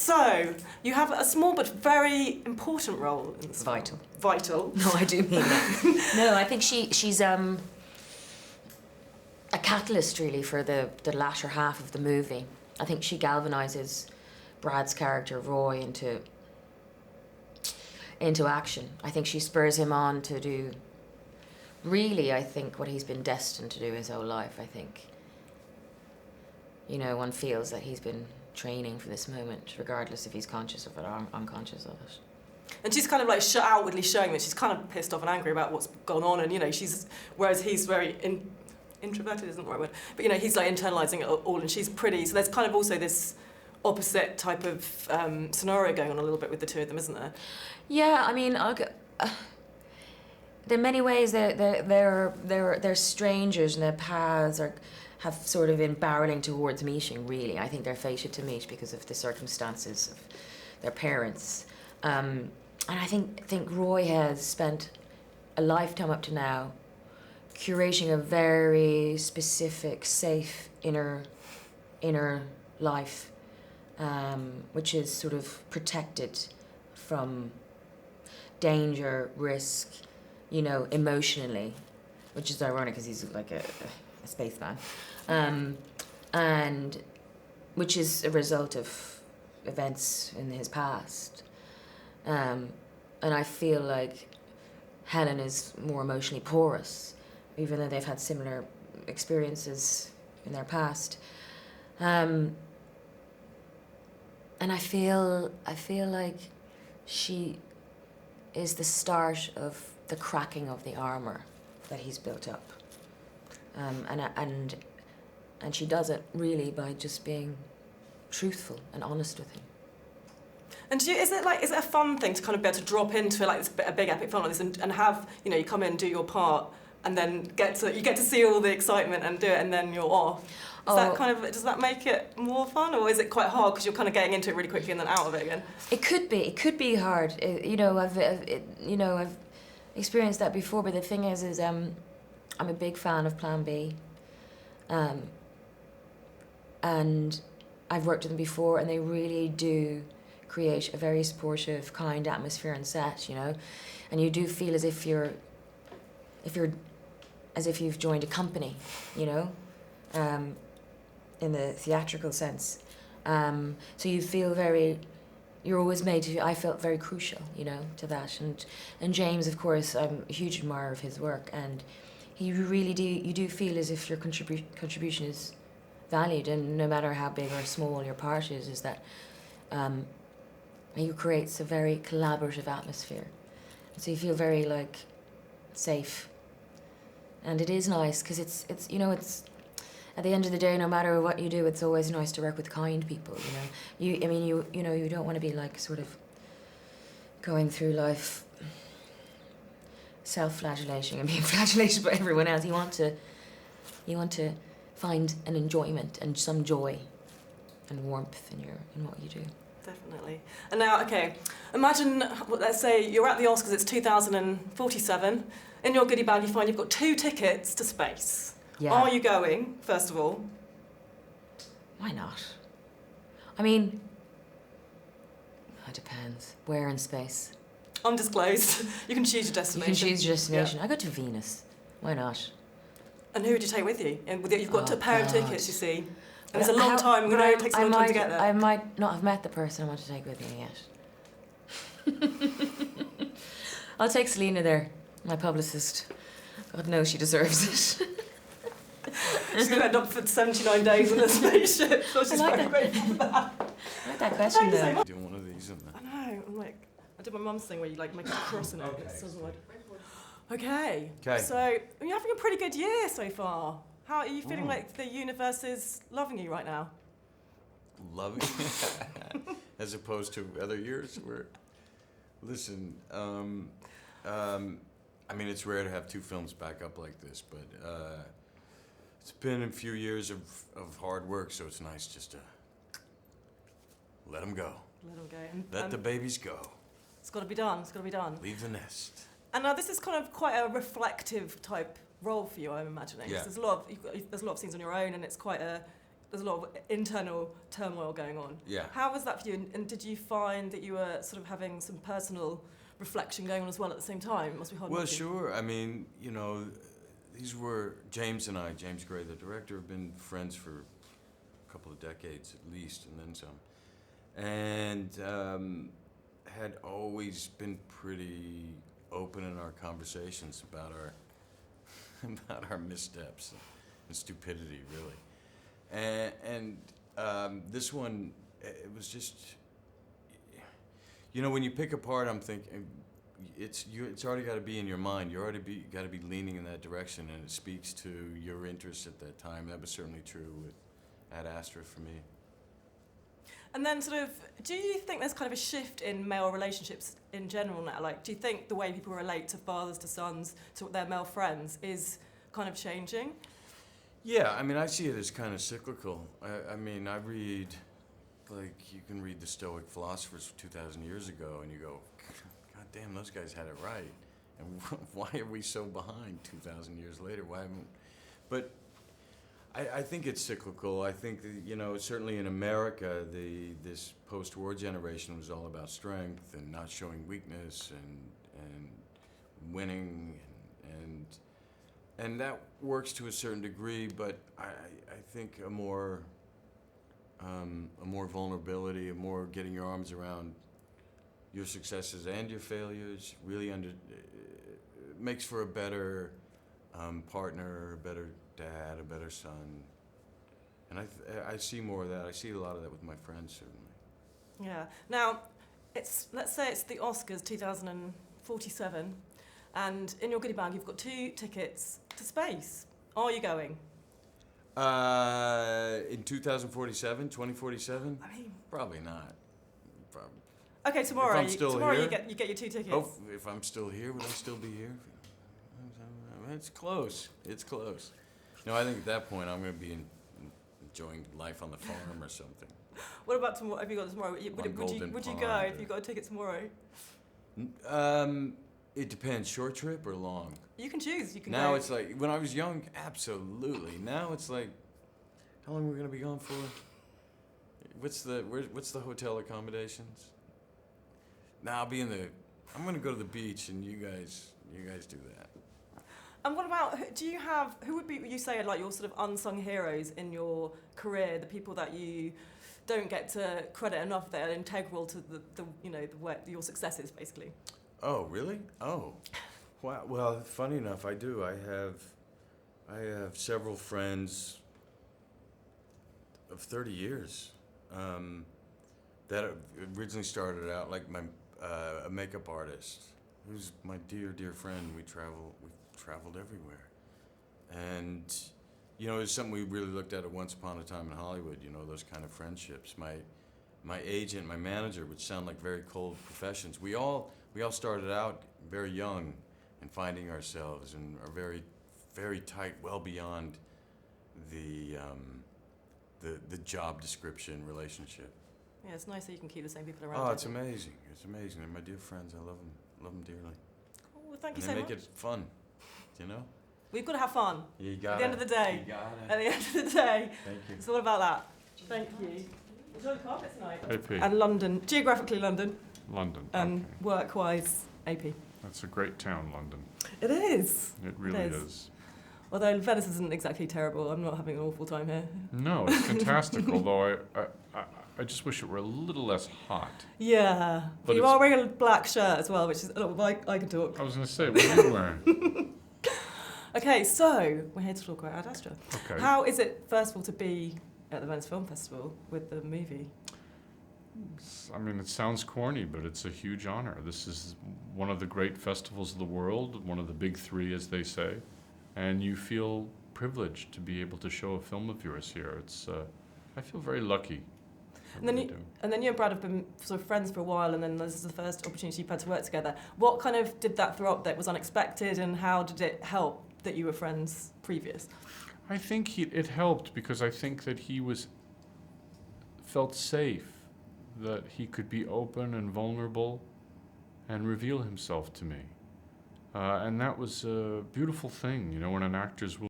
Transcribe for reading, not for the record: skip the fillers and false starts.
So, you have a small but very important role in this Vital. film. Vital. No, I do mean that. No, I think she's a catalyst, really, for the latter half of the movie. I think she galvanises Brad's character, Roy, into action. I think she spurs him on to do, really, I think, what he's been destined to do his whole life, I think. You know, one feels that he's been training for this moment, regardless if he's conscious of it or unconscious of it. And she's kind of like outwardly showing that she's kind of pissed off and angry about what's gone on, and, you know, whereas he's very introverted isn't the right word, but, you know, he's like internalising it all, and she's pretty, so there's kind of also this opposite type of scenario going on a little bit with the two of them, isn't there? Yeah, I mean, in many ways they're strangers, and their paths have sort of been barreling towards meeting, really. I think they're fated to meet because of the circumstances of their parents. And I think Roy has spent a lifetime up to now curating a very specific, safe inner life, which is sort of protected from danger, risk, you know, emotionally, which is ironic because he's like a spaceman, and which is a result of events in his past. And I feel like Helen is more emotionally porous, even though they've had similar experiences in their past. And I feel like she is the start of the cracking of the armor that he's built up. And she does it really by just being truthful and honest with him. And is it a fun thing to kind of be able to drop into like a big epic film like this and have, you know, you come in, do your part, and then get to see all the excitement and do it, and then you're off? Does that make it more fun, or is it quite hard because you're kind of getting into it really quickly and then out of it again? It could be hard. I've experienced that before, but the thing is I'm a big fan of Plan B, and I've worked with them before, and they really do create a very supportive, kind atmosphere and set, you know, and you do feel as if you've joined a company, you know, in the theatrical sense. So you feel you're always made to, I felt very crucial, you know, to that. And James, of course, I'm a huge admirer of his work, and you do feel as if your contribution is valued, and no matter how big or small your part is that he creates a very collaborative atmosphere. So you feel very, like, safe. And it is nice, because it's at the end of the day, no matter what you do, it's always nice to work with kind people, you know. You don't want to be, like, sort of going through life self-flagellating and being flagellated by everyone else. You want to find an enjoyment and some joy and warmth in what you do. Definitely. And now, okay, imagine, let's say you're at the Oscars, it's 2047. In your goodie bag, you find you've got 2 tickets to space. Yeah. Are you going, first of all? Why not? I mean, it depends. Where in space? Undisclosed. You can choose your destination. You can choose your destination. Yeah. I go to Venus. Why not? And who would you take with you? And you've got a pair of tickets, you see. And it's a long time. We know it takes a long time to get there. I might not have met the person I want to take with me yet. I'll take Selena there, my publicist. God knows she deserves it. She's going to end up for 79 days in a spaceship. So she's very grateful for that. I like that question, though. Doing one of these, isn't it? I know. I'm like, I did my mum's thing where you like make a cross in it. Okay. So you're having a pretty good year so far. How are you feeling like the universe is loving you right now? Loving? As opposed to other years where, listen, I mean, it's rare to have 2 films back up like this, but it's been a few years of hard work, so it's nice just to let them go. Let them go. Let the babies go. It's got to be done. It's got to be done. Leave the nest. And now this is kind of quite a reflective type role for you, I'm imagining. Yeah. There's a lot of scenes on your own, and it's quite a there's a lot of internal turmoil going on. Yeah. How was that for you? And did you find that you were sort of having some personal reflection going on as well at the same time? It must be hard. Well, not to. sure. I mean, you know, these were James and I, James Gray, the director, have been friends for a couple of decades at least, and then some. And had always been pretty open in our conversations about our missteps and stupidity, really. And this one, it was just, you know, when you pick apart, I'm thinking it's already got to be in your mind. You already got to be leaning in that direction, and it speaks to your interests at that time. That was certainly true with Ad Astra for me. And then sort of, do you think there's kind of a shift in male relationships in general now? Like, do you think the way people relate to fathers, to sons, to their male friends is kind of changing? Yeah, I mean, I see it as kind of cyclical. I mean, I read, like, you can read the Stoic philosophers from 2,000 years ago, and you go, God damn, those guys had it right. And why are we so behind 2,000 years later? Why haven't... But I think it's cyclical. I think that, you know, certainly in America, this post-war generation was all about strength and not showing weakness and winning and that works to a certain degree. But I think a more vulnerability, a more getting your arms around your successes and your failures really makes for a better partner, a better dad, a better son. And I see more of that. I see a lot of that with my friends, certainly. Yeah. Now, let's say it's the Oscars 2047, and in your goodie bag you've got 2 tickets to space. Are you going? In 2047, 2047? I mean, Probably not. okay, tomorrow. If I'm still tomorrow here? you get your 2 tickets. Oh, if I'm still here, would I still be here? It's close. It's close. No, I think at that point I'm going to be enjoying life on the farm or something. What about tomorrow? Have you got tomorrow? Would you go if you got a ticket tomorrow? It depends. Short trip or long? You can choose. You can Now go. it's like, when I was young, absolutely. Now it's like, how long are we going to be gone for? What's the hotel accommodations? Now I'm going to go to the beach, and you guys do that. And what about, who would be, you say, like, your sort of unsung heroes in your career, the people that you don't get to credit enough that are integral to your successes, basically? Oh, really? Oh. Wow. Well, funny enough, I do. I have several friends of 30 years that originally started out like a makeup artist who's my dear friend. We've traveled everywhere, and you know, it's something we really looked at once upon a time in Hollywood. You know, those kind of friendships. My agent, my manager, which sound like very cold professions. We all started out very young and finding ourselves, and are very, very tight, well beyond the job description relationship. Yeah, it's nice that you can keep the same people around. Oh, it's amazing. It's amazing. And my dear friends, I love them dearly. Oh, well, thank you And so they much. make it fun, you know? We've got to have fun. You got At the end of the day. You got At the end of the day. Thank you. It's all about that. Thank you. Enjoy the carpet tonight. AP. And London, geographically London, London. and Okay. work-wise AP. That's a great town, London. It is. It really is. is. Although Venice isn't exactly terrible. I'm not having an awful time here. No, it's fantastic. Although I just wish it were a little less hot. Yeah. But You it's- are wearing a black shirt as well, which is, I can talk. I was going to say, what are you wearing? Okay, so we're here to talk about Ad Astra. Okay. How is it, first of all, to be at the Venice Film Festival with the movie? I mean, it sounds corny, but it's a huge honor. This is one of the great festivals of the world, one of the big 3, as they say, and you feel privileged to be able to show a film of yours here. It's, I feel very lucky. I really do. And then you and Brad have been sort of friends for a while, and then this is the first opportunity you've had to work together. What kind of did that throw up that was unexpected, and how did it help that you were friends previous? I think it helped because I think that he felt safe, that he could be open and vulnerable and reveal himself to me. And that was a beautiful thing, you know, when an actor's